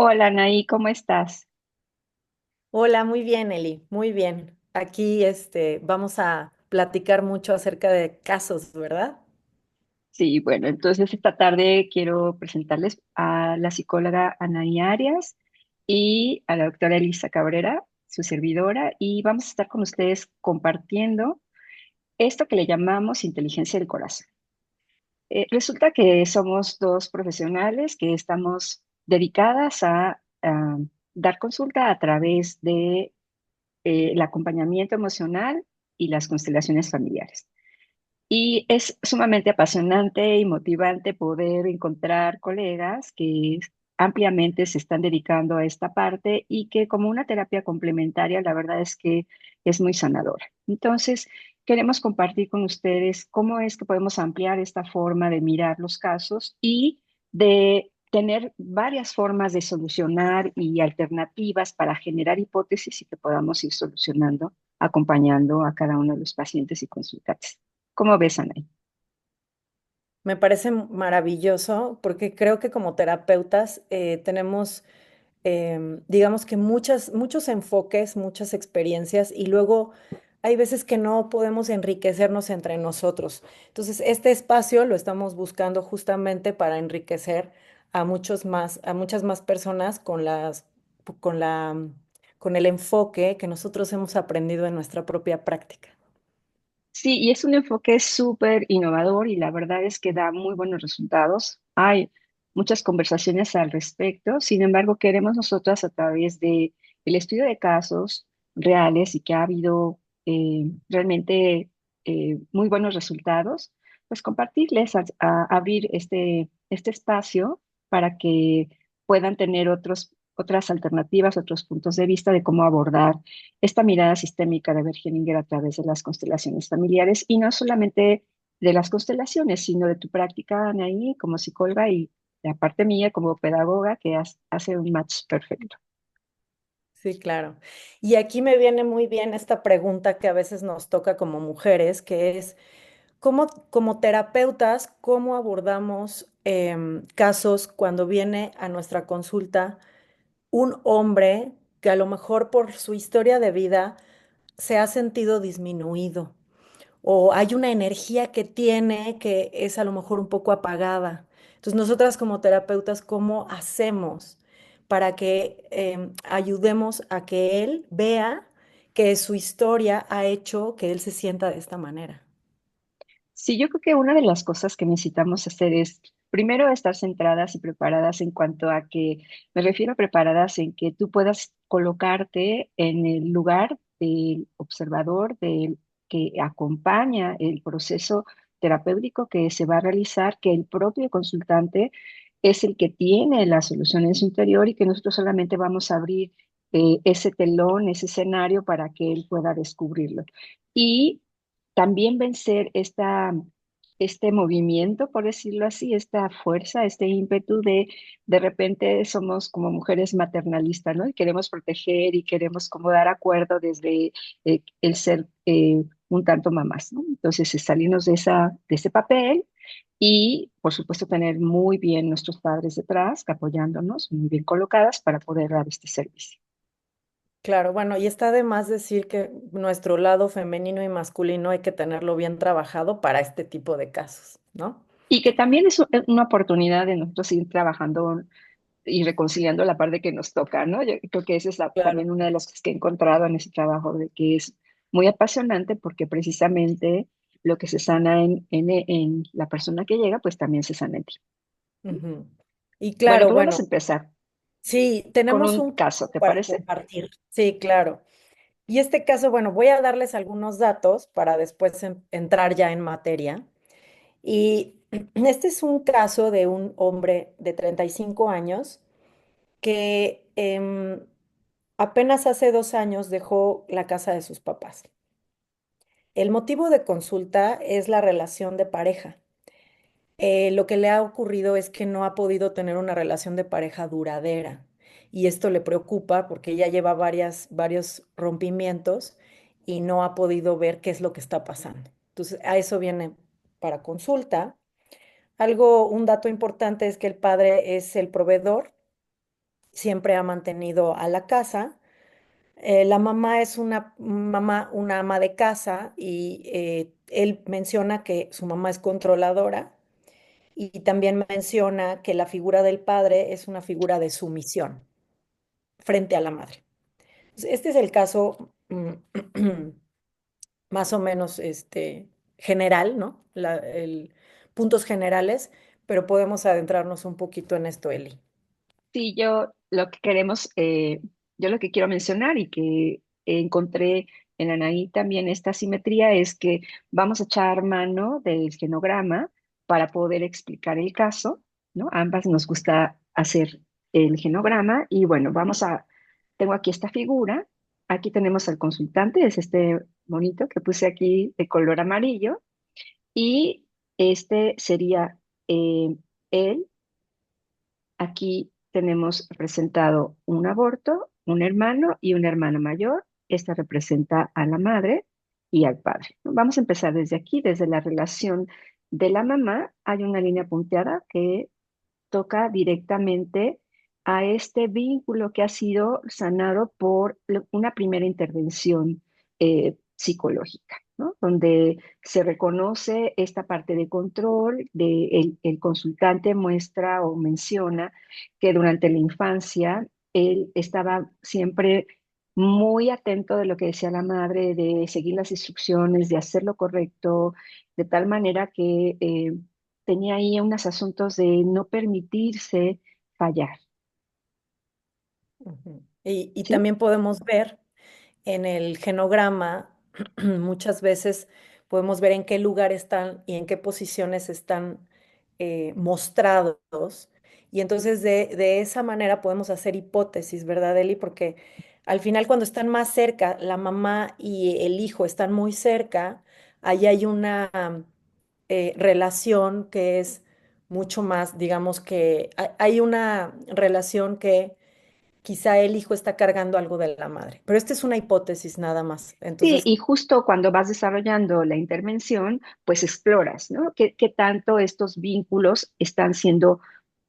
Hola, Anaí, ¿cómo estás? Hola, muy bien, Eli, muy bien. Aquí vamos a platicar mucho acerca de casos, ¿verdad? Sí, bueno, entonces esta tarde quiero presentarles a la psicóloga Anaí Arias y a la doctora Elisa Cabrera, su servidora, y vamos a estar con ustedes compartiendo esto que le llamamos inteligencia del corazón. Resulta que somos dos profesionales que estamos dedicadas a dar consulta a través de el acompañamiento emocional y las constelaciones familiares. Y es sumamente apasionante y motivante poder encontrar colegas que ampliamente se están dedicando a esta parte y que como una terapia complementaria, la verdad es que es muy sanadora. Entonces, queremos compartir con ustedes cómo es que podemos ampliar esta forma de mirar los casos y de tener varias formas de solucionar y alternativas para generar hipótesis y que podamos ir solucionando, acompañando a cada uno de los pacientes y consultantes. ¿Cómo ves, Ana? Me parece maravilloso porque creo que como terapeutas tenemos, digamos que muchos enfoques, muchas experiencias y luego hay veces que no podemos enriquecernos entre nosotros. Entonces, este espacio lo estamos buscando justamente para enriquecer a muchas más personas con con el enfoque que nosotros hemos aprendido en nuestra propia práctica. Sí, y es un enfoque súper innovador y la verdad es que da muy buenos resultados. Hay muchas conversaciones al respecto, sin embargo, queremos nosotras a través de el estudio de casos reales y que ha habido realmente muy buenos resultados, pues compartirles, abrir este espacio para que puedan tener otras alternativas, otros puntos de vista de cómo abordar esta mirada sistémica de Bergeninger a través de las constelaciones familiares y no solamente de las constelaciones, sino de tu práctica, Anaí, como psicóloga y la parte mía como pedagoga que hace un match perfecto. Sí, claro. Y aquí me viene muy bien esta pregunta que a veces nos toca como mujeres, que es, ¿cómo, como terapeutas, cómo abordamos casos cuando viene a nuestra consulta un hombre que a lo mejor por su historia de vida se ha sentido disminuido? O hay una energía que tiene que es a lo mejor un poco apagada. Entonces, nosotras como terapeutas, ¿cómo hacemos para que ayudemos a que él vea que su historia ha hecho que él se sienta de esta manera? Sí, yo creo que una de las cosas que necesitamos hacer es, primero, estar centradas y preparadas en cuanto a que, me refiero a preparadas en que tú puedas colocarte en el lugar del observador, del que acompaña el proceso terapéutico que se va a realizar, que el propio consultante es el que tiene la solución en su interior y que nosotros solamente vamos a abrir ese telón, ese escenario para que él pueda descubrirlo. Y también vencer este movimiento, por decirlo así, esta fuerza, este ímpetu de repente somos como mujeres maternalistas, ¿no? Y queremos proteger y queremos como dar acuerdo desde el ser un tanto mamás, ¿no? Entonces, es salirnos de ese papel y, por supuesto, tener muy bien nuestros padres detrás, apoyándonos, muy bien colocadas para poder dar este servicio. Claro, bueno, y está de más decir que nuestro lado femenino y masculino hay que tenerlo bien trabajado para este tipo de casos, ¿no? Y que también es una oportunidad de nosotros ir trabajando y reconciliando la parte que nos toca, ¿no? Yo creo que esa es Claro. también una de las cosas que he encontrado en ese trabajo, de que es muy apasionante porque precisamente lo que se sana en la persona que llega, pues también se sana en ti. Ujú. Y Bueno, claro, pues vamos bueno, a empezar sí, con tenemos un un caso, caso ¿te para parece? compartir. Sí, claro. Y este caso, bueno, voy a darles algunos datos para después entrar ya en materia. Y este es un caso de un hombre de 35 años que apenas hace 2 años dejó la casa de sus papás. El motivo de consulta es la relación de pareja. Lo que le ha ocurrido es que no ha podido tener una relación de pareja duradera y esto le preocupa porque ya lleva varios rompimientos y no ha podido ver qué es lo que está pasando. Entonces, a eso viene para consulta. Un dato importante es que el padre es el proveedor siempre ha mantenido a la casa. La mamá es una mamá, una ama de casa y él menciona que su mamá es controladora y también menciona que la figura del padre es una figura de sumisión frente a la madre. Este es el caso más o menos general, ¿no? Puntos generales, pero podemos adentrarnos un poquito en esto, Eli. Sí, yo lo que queremos, yo lo que quiero mencionar y que encontré en Anaí también esta simetría es que vamos a echar mano del genograma para poder explicar el caso, ¿no? Ambas nos gusta hacer el genograma y bueno, tengo aquí esta figura, aquí tenemos al consultante, es este bonito que puse aquí de color amarillo y este sería él. Aquí tenemos representado un aborto, un hermano y una hermana mayor. Esta representa a la madre y al padre, ¿no? Vamos a empezar desde aquí, desde la relación de la mamá. Hay una línea punteada que toca directamente a este vínculo que ha sido sanado por una primera intervención psicológica, ¿no? Donde se reconoce esta parte de control, el consultante muestra o menciona que durante la infancia él estaba siempre muy atento de lo que decía la madre, de seguir las instrucciones, de hacer lo correcto, de tal manera que tenía ahí unos asuntos de no permitirse fallar, Ujú. Y ¿sí? también podemos ver en el genograma, muchas veces podemos ver en qué lugar están y en qué posiciones están mostrados. Y entonces de esa manera podemos hacer hipótesis, ¿verdad, Eli? Porque al final cuando están más cerca, la mamá y el hijo están muy cerca, ahí hay una relación que es mucho más, digamos que hay una relación que quizá el hijo está cargando algo de la madre. Pero esta es una hipótesis nada más. Sí, Entonces, y justo cuando vas desarrollando la intervención, pues exploras, ¿no? ¿Qué tanto estos vínculos están siendo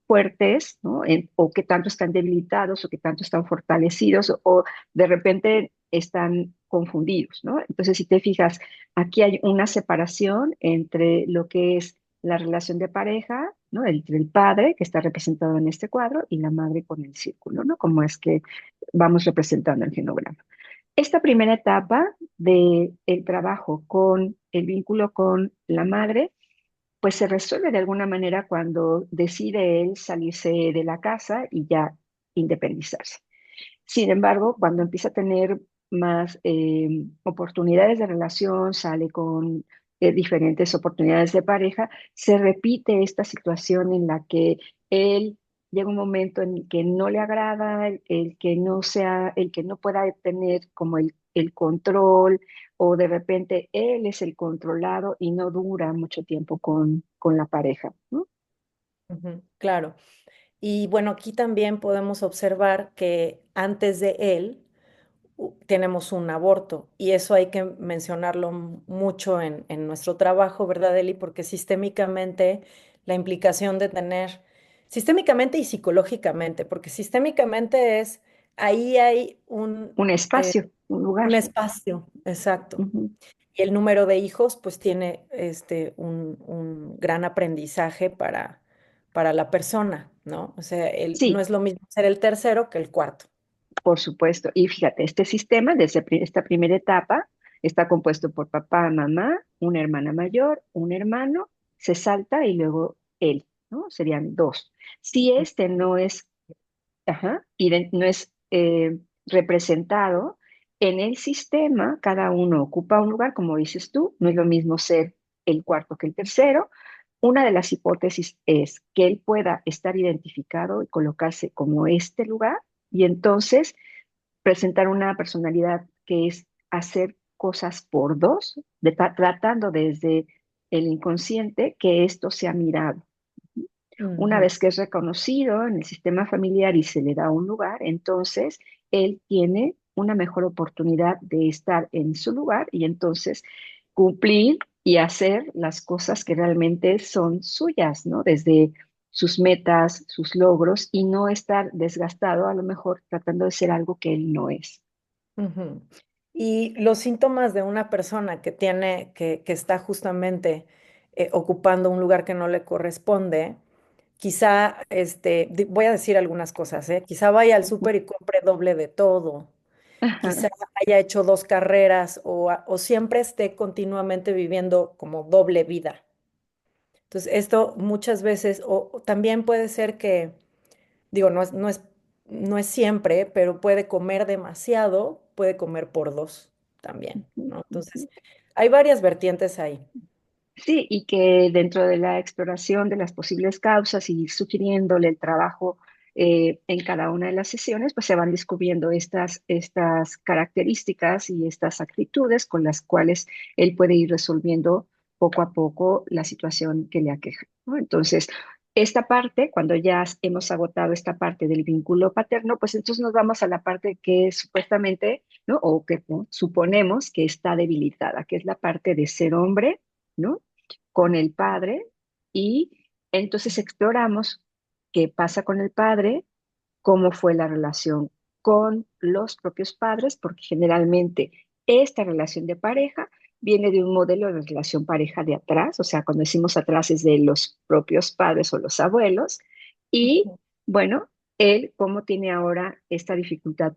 fuertes, ¿no? O qué tanto están debilitados, o qué tanto están fortalecidos, o de repente están confundidos, ¿no? Entonces, si te fijas, aquí hay una separación entre lo que es la relación de pareja, ¿no? Entre el padre, que está representado en este cuadro, y la madre con el círculo, ¿no? Como es que vamos representando el genograma. Esta primera etapa del trabajo con el vínculo con la madre pues se resuelve de alguna manera cuando decide él salirse de la casa y ya independizarse. Sin embargo, cuando empieza a tener más oportunidades de relación, sale con diferentes oportunidades de pareja, se repite esta situación en la que él llega un momento en el que no le agrada, el que no sea, el que no pueda tener como el control, o de repente él es el controlado y no dura mucho tiempo con la pareja, ¿no? ujú, claro. Y bueno, aquí también podemos observar que antes de él tenemos un aborto y eso hay que mencionarlo mucho en nuestro trabajo, ¿verdad, Eli? Porque sistémicamente la implicación de tener, sistémicamente y psicológicamente, porque sistémicamente es, ahí hay Un eh, espacio, un un lugar. espacio, exacto. Ujú. Y el número de hijos, pues tiene un gran aprendizaje para la persona, ¿no? O sea, no Sí, es lo mismo ser el tercero que el cuarto. por supuesto. Y fíjate, este sistema, desde esta primera etapa, está compuesto por papá, mamá, una hermana mayor, un hermano, se salta y luego él, ¿no? Serían dos. Si este no es, ajá, no es representado en el sistema, cada uno ocupa un lugar, como dices tú, no es lo mismo ser el cuarto que el tercero. Una de las hipótesis es que él pueda estar identificado y colocarse como este lugar y entonces presentar una personalidad que es hacer cosas por dos, tratando desde el inconsciente que esto sea mirado. Una Ujú, vez que es reconocido en el sistema familiar y se le da un lugar, entonces él tiene una mejor oportunidad de estar en su lugar y entonces cumplir y hacer las cosas que realmente son suyas, ¿no? Desde sus metas, sus logros y no estar desgastado a lo mejor tratando de ser algo que él no es. Ujú. Y los síntomas de una persona que tiene, que está justamente ocupando un lugar que no le corresponde, quizá, voy a decir algunas cosas, ¿eh? Quizá vaya al Ujú. súper y compre doble de todo. Quizá Ajá, haya hecho dos carreras o siempre esté continuamente viviendo como doble vida. Entonces, esto muchas veces, o también puede ser que, digo, no es siempre, pero puede comer demasiado, puede comer por dos también, ujú, ¿no? ujú. Entonces, hay varias vertientes ahí. Sí, y que dentro de la exploración de las posibles causas y ir sugiriéndole el trabajo en cada una de las sesiones, pues se van descubriendo estas características y estas actitudes con las cuales él puede ir resolviendo poco a poco la situación que le aqueja, ¿no? Entonces, esta parte, cuando ya hemos agotado esta parte del vínculo paterno, pues entonces nos vamos a la parte que supuestamente, ¿no? O que, ¿no?, suponemos que está debilitada, que es la parte de ser hombre, ¿no?, con el padre, y entonces exploramos qué pasa con el padre, cómo fue la relación con los propios padres, porque generalmente esta relación de pareja viene de un modelo de relación pareja de atrás, o sea, cuando decimos atrás es de los propios padres o los abuelos, y Ujú, bueno, él cómo tiene ahora esta dificultad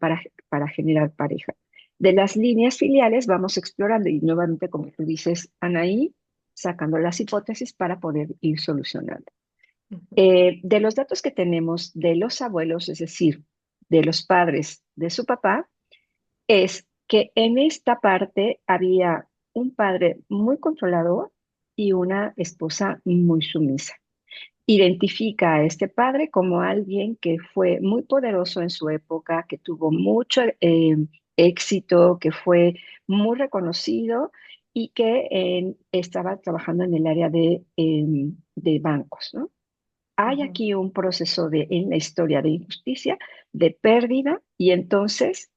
para generar pareja. De las líneas filiales vamos explorando y nuevamente, como tú dices, Anaí, sacando las hipótesis para poder ir solucionando. ujú, De los datos que tenemos de los abuelos, es decir, de los padres de su papá, es que en esta parte había un padre muy controlador y una esposa muy sumisa. Identifica a este padre como alguien que fue muy poderoso en su época, que tuvo mucho éxito, que fue muy reconocido y que estaba trabajando en el área de bancos, ¿no? Hay ujú, aquí un proceso en la historia de injusticia, de pérdida, y entonces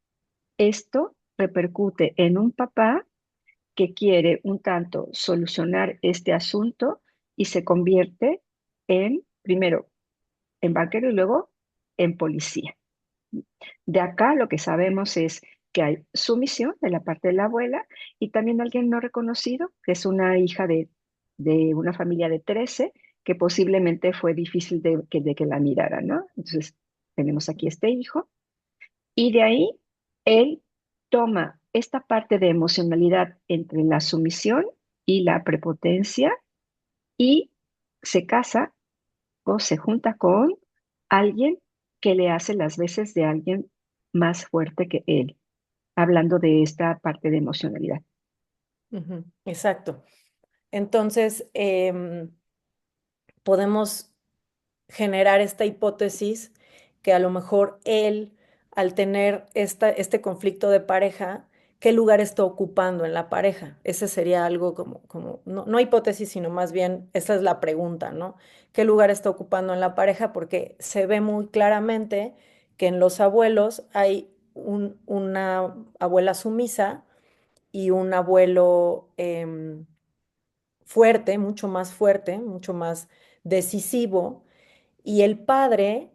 esto repercute en un papá que quiere un tanto solucionar este asunto y se convierte primero, en banquero y luego en policía. De acá lo que sabemos es que hay sumisión de la parte de la abuela y también alguien no reconocido, que es una hija de una familia de 13 que posiblemente fue difícil de que la mirara, ¿no? Entonces, tenemos aquí este hijo y de ahí él toma esta parte de emocionalidad entre la sumisión y la prepotencia y se casa o se junta con alguien que le hace las veces de alguien más fuerte que él, hablando de esta parte de emocionalidad. ujú. Exacto. Entonces, podemos generar esta hipótesis que a lo mejor él, al tener este conflicto de pareja, ¿qué lugar está ocupando en la pareja? Ese sería algo como no hipótesis, sino más bien, esa es la pregunta, ¿no? ¿Qué lugar está ocupando en la pareja? Porque se ve muy claramente que en los abuelos hay una abuela sumisa y un abuelo fuerte, mucho más decisivo, y el padre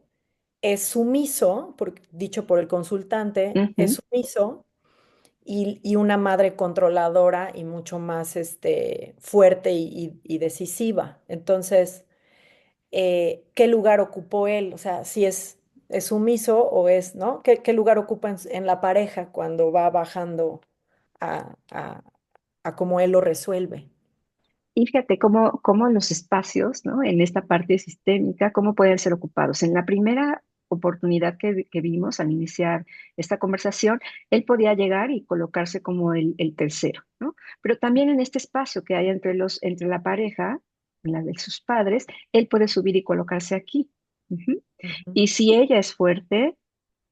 es sumiso, dicho por el consultante, es Ujú. sumiso y una madre controladora y mucho más fuerte y decisiva. Entonces, ¿qué lugar ocupó él? O sea, si es sumiso o es, ¿no? ¿Qué lugar ocupa en la pareja cuando va bajando a, a, a cómo él lo resuelve? Y fíjate cómo los espacios, ¿no?, en esta parte sistémica, cómo pueden ser ocupados. En la primera oportunidad que vimos al iniciar esta conversación, él podía llegar y colocarse como el tercero, ¿no? Pero también en este espacio que hay entre la pareja, la de sus padres, él puede subir y colocarse aquí. Ujú. Ujú, Y si ella es fuerte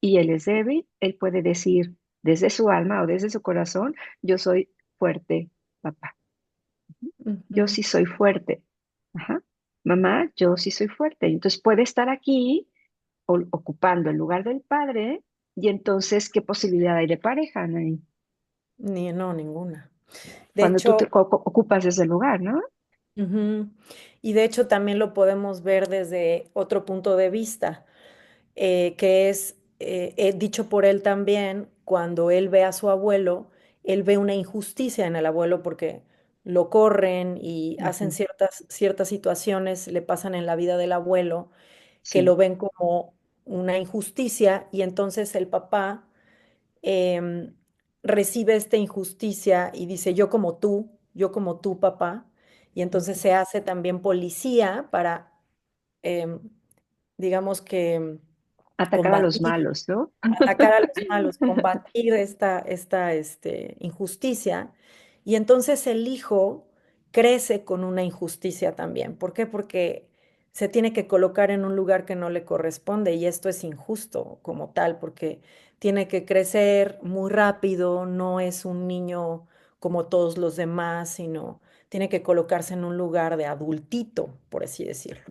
y él es débil, él puede decir desde su alma o desde su corazón, yo soy fuerte, papá. Yo ujú, sí soy fuerte. Ajá. Mamá, yo sí soy fuerte. Entonces puede estar aquí ocupando el lugar del padre y entonces, ¿qué posibilidad hay de pareja, no, ninguna. De cuando tú te hecho, ocupas ese lugar, ¿no? Ujú. Y de hecho también lo podemos ver desde otro punto de vista, que es dicho por él también, cuando él ve a su abuelo, él ve una injusticia en el abuelo porque lo corren y hacen Ujú. ciertas situaciones, le pasan en la vida del abuelo, que Sí, lo ven como una injusticia y entonces el papá em, recibe esta injusticia y dice, yo como tú, papá, y entonces ujú. se hace también policía para, em, digamos que, Atacar a los combatir, malos, ¿no? atacar a los malos, combatir injusticia. Y entonces el hijo crece con una injusticia también. ¿Por qué? Porque se tiene que colocar en un lugar que no le corresponde y esto es injusto como tal, porque tiene que crecer muy rápido, no es un niño como todos los demás, sino tiene que colocarse en un lugar de adultito, por así decirlo.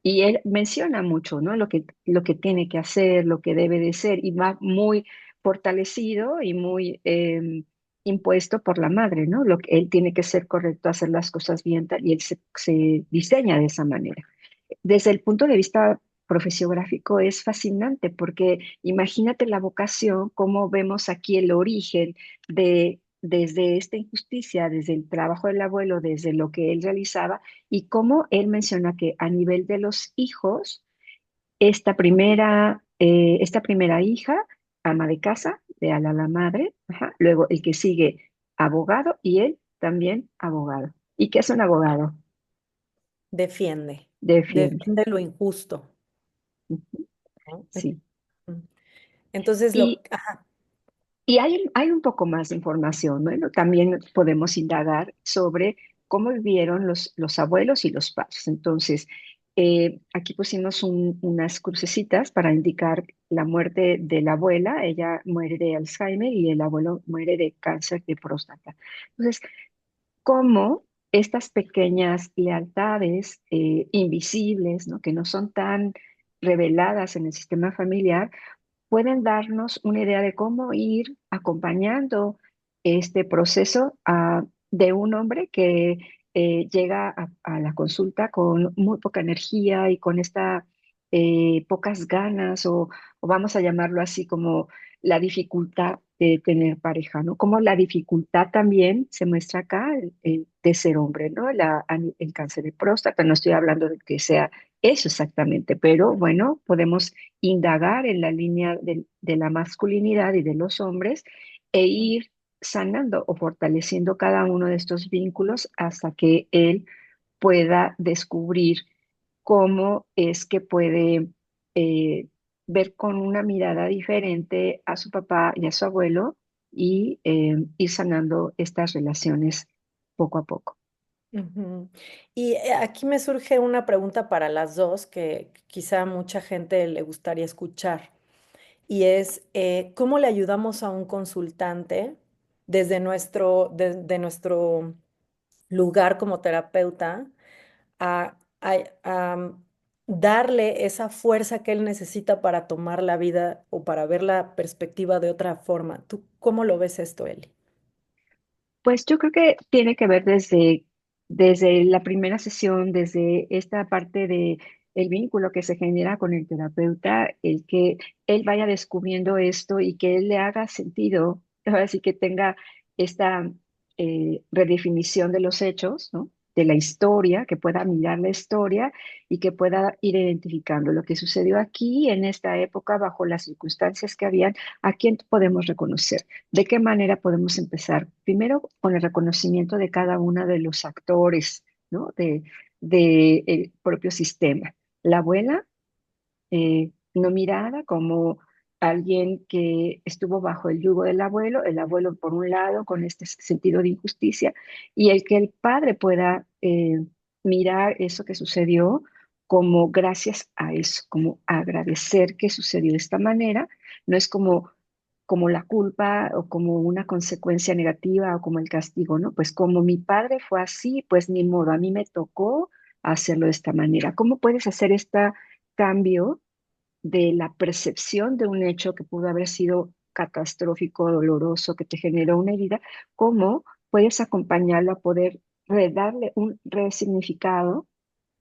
Y él menciona mucho, ¿no? Lo que tiene que hacer, lo que debe de ser, y va muy fortalecido y muy impuesto por la madre, ¿no? Lo que él tiene que ser correcto, hacer las cosas bien, y él se diseña de esa manera. Desde el punto de vista profesiográfico es fascinante porque imagínate la vocación, cómo vemos aquí el origen desde esta injusticia, desde el trabajo del abuelo, desde lo que él realizaba y cómo él menciona que a nivel de los hijos, esta primera hija, ama de casa, de a la madre, ajá, luego el que sigue, abogado y él también abogado. ¿Y qué es un abogado? Defiende, Defiende. defiende lo injusto, Ujú. ¿no? Sí. Entonces, Y Y hay un poco más de información, ¿no? También podemos indagar sobre cómo vivieron los abuelos y los padres. Entonces, aquí pusimos unas crucecitas para indicar la muerte de la abuela. Ella muere de Alzheimer y el abuelo muere de cáncer de próstata. Entonces, cómo estas pequeñas lealtades invisibles, ¿no? Que no son tan reveladas en el sistema familiar, pueden darnos una idea de cómo ir acompañando este proceso de un hombre que llega a la consulta con muy poca energía y con esta pocas ganas o vamos a llamarlo así como la dificultad de tener pareja, ¿no? Como la dificultad también se muestra acá de ser hombre, ¿no? El cáncer de próstata, no estoy hablando de que sea eso exactamente, pero bueno, podemos indagar en la línea de la masculinidad y de los hombres e ir sanando o fortaleciendo cada uno de estos vínculos hasta que él pueda descubrir cómo es que puede eh, ver con una mirada diferente a su papá y a su abuelo y ir sanando estas relaciones poco a poco. ujú. Y aquí me surge una pregunta para las dos que quizá a mucha gente le gustaría escuchar. Y es, ¿cómo le ayudamos a un consultante desde nuestro lugar como terapeuta a darle esa fuerza que él necesita para tomar la vida o para ver la perspectiva de otra forma? ¿Tú cómo lo ves esto, Eli? Pues yo creo que tiene que ver desde la primera sesión, desde esta parte de el vínculo que se genera con el terapeuta, el que él vaya descubriendo esto y que él le haga sentido, ahora sí que tenga esta redefinición de los hechos, ¿no? De la historia, que pueda mirar la historia y que pueda ir identificando lo que sucedió aquí en esta época bajo las circunstancias que habían, a quién podemos reconocer. ¿De qué manera podemos empezar? Primero, con el reconocimiento de cada uno de los actores, ¿no? De el propio sistema. La abuela, no mirada como alguien que estuvo bajo el yugo del abuelo, el abuelo por un lado con este sentido de injusticia, y el que el padre pueda mirar eso que sucedió como gracias a eso, como agradecer que sucedió de esta manera, no es como la culpa o como una consecuencia negativa o como el castigo, ¿no? Pues como mi padre fue así, pues ni modo, a mí me tocó hacerlo de esta manera. ¿Cómo puedes hacer este cambio de la percepción de un hecho que pudo haber sido catastrófico, doloroso, que te generó una herida? ¿Cómo puedes acompañarlo a poder darle un resignificado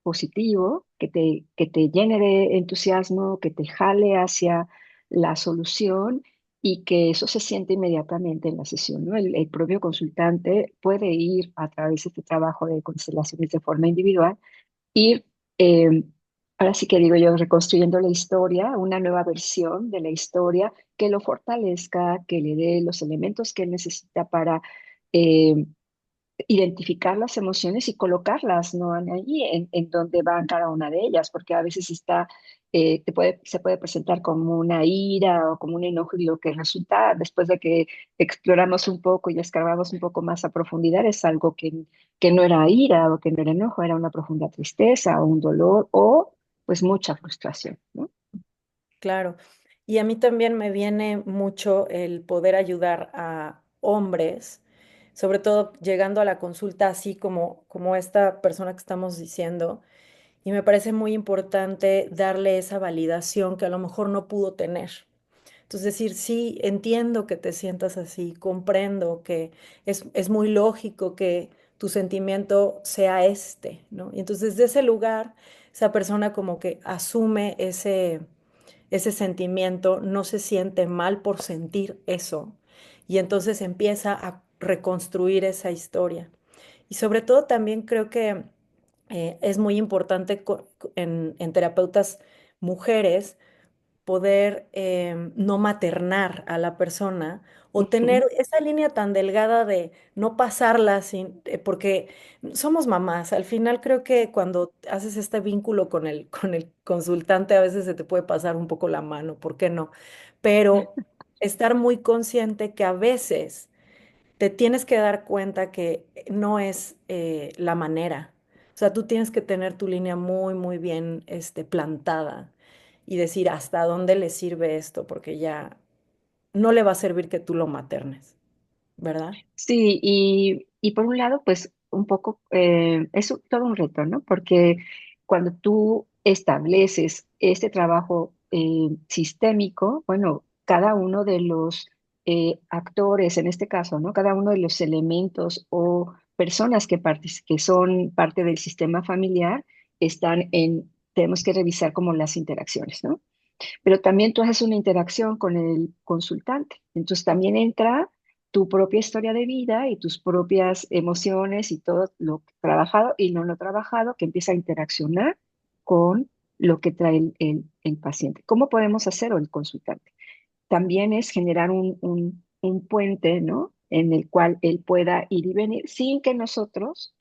positivo que te llene de entusiasmo, que te jale hacia la solución y que eso se siente inmediatamente en la sesión, ¿no? El propio consultante puede ir a través de este trabajo de constelaciones de forma individual, ir, eh, ahora sí que digo yo, reconstruyendo la historia, una nueva versión de la historia que lo fortalezca, que le dé los elementos que él necesita para eh, identificar las emociones y colocarlas, ¿no? Allí en donde van cada una de ellas, porque a veces está, se puede presentar como una ira o como un enojo y lo que resulta después de que exploramos un poco y escarbamos un poco más a profundidad es algo que no era ira o que no era enojo, era una profunda tristeza o un dolor o pues mucha frustración, ¿no? Claro. Y a mí también me viene mucho el poder ayudar a hombres, sobre todo llegando a la consulta así como esta persona que estamos diciendo. Y me parece muy importante darle esa validación que a lo mejor no pudo tener. Entonces, decir, sí, entiendo que te sientas así, comprendo que es muy lógico que tu sentimiento sea este, ¿no? Y entonces, desde ese lugar, esa persona como que asume ese sentimiento, no se siente mal por sentir eso, y entonces empieza a reconstruir esa historia. Y sobre todo también creo que es muy importante en terapeutas mujeres poder no maternar a la persona o tener Ujú. esa línea tan delgada de no pasarla sin, porque somos mamás. Al final creo que cuando haces este vínculo con con el consultante a veces se te puede pasar un poco la mano, ¿por qué no? Pero estar muy consciente que a veces te tienes que dar cuenta que no es la manera. O sea, tú tienes que tener tu línea muy, muy bien plantada y decir hasta dónde le sirve esto, porque ya no le va a servir que tú lo maternes, ¿verdad? Sí, y por un lado, pues un poco, todo un reto, ¿no? Porque cuando tú estableces este trabajo sistémico, bueno, cada uno de los actores, en este caso, ¿no? Cada uno de los elementos o personas que son parte del sistema familiar tenemos que revisar como las interacciones, ¿no? Pero también tú haces una interacción con el consultante. Entonces también entra tu propia historia de vida y tus propias emociones y todo lo trabajado y no lo trabajado que empieza a interaccionar con lo que trae el paciente. ¿Cómo podemos hacer o el consultante? También es generar un puente, ¿no? En el cual él pueda ir y venir sin que nosotros,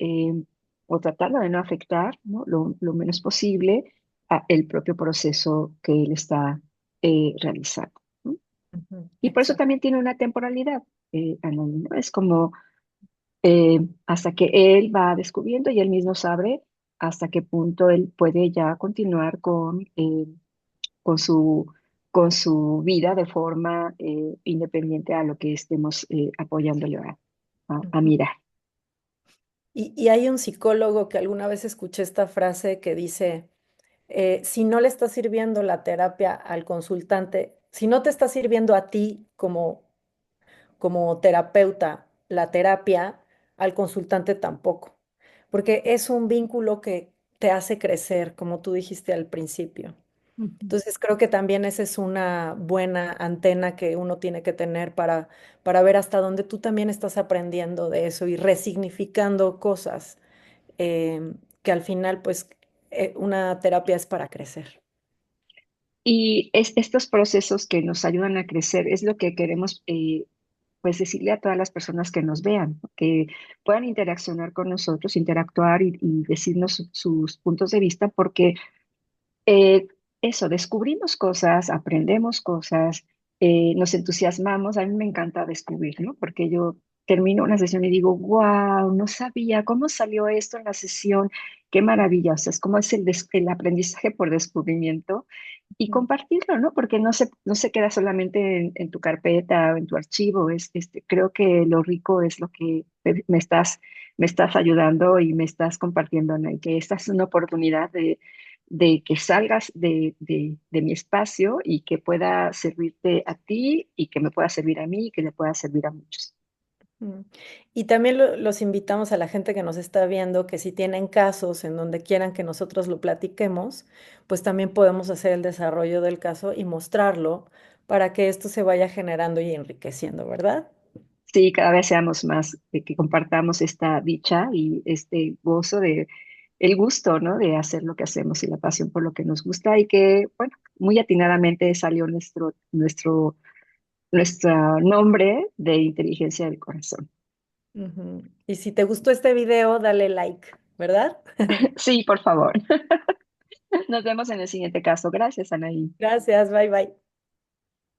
o tratando de no afectar, ¿no? Lo menos posible el propio proceso que él está realizando, ¿no? Ujú, Y por eso exacto. también tiene una temporalidad, Anaí, ¿no? Es como hasta que él va descubriendo y él mismo sabe hasta qué punto él puede ya continuar con su, con su vida de forma independiente a lo que estemos apoyándole a Ujú. mirar. Y hay un psicólogo que alguna vez escuché esta frase que dice, si no le está sirviendo la terapia al consultante, si no te está sirviendo a ti como terapeuta la terapia, al consultante tampoco, porque es un vínculo que te hace crecer, como tú dijiste al principio. Ujú. Entonces creo que también esa es una buena antena que uno tiene que tener para ver hasta dónde tú también estás aprendiendo de eso y resignificando cosas que al final pues una terapia es para crecer. Y estos procesos que nos ayudan a crecer es lo que queremos pues decirle a todas las personas que nos vean, ¿no? Que puedan interaccionar con nosotros, interactuar y decirnos sus puntos de vista, porque eh, eso, descubrimos cosas, aprendemos cosas, nos entusiasmamos. A mí me encanta descubrir, ¿no? Porque yo termino una sesión y digo, wow, no sabía cómo salió esto en la sesión, qué maravilla. O sea, es como es el aprendizaje por descubrimiento y Mm. compartirlo, ¿no? Porque no se queda solamente en tu carpeta o en tu archivo. Creo que lo rico es lo que me estás ayudando y me estás compartiendo, ¿no? Y que esta es una oportunidad de que salgas de mi espacio y que pueda servirte a ti y que me pueda servir a mí y que le pueda servir a muchos. Mm. Y también los invitamos a la gente que nos está viendo que si tienen casos en donde quieran que nosotros lo platiquemos, pues también podemos hacer el desarrollo del caso y mostrarlo para que esto se vaya generando y enriqueciendo, ¿verdad? Sí, cada vez seamos más, que compartamos esta dicha y este gozo de el gusto, ¿no? De hacer lo que hacemos y la pasión por lo que nos gusta y que, bueno, muy atinadamente salió nuestro nombre de inteligencia del corazón. Ujú. Y si te gustó este video, dale like, ¿verdad? Sí, por favor. Nos vemos en el siguiente caso. Gracias, Anaí. Gracias, bye bye.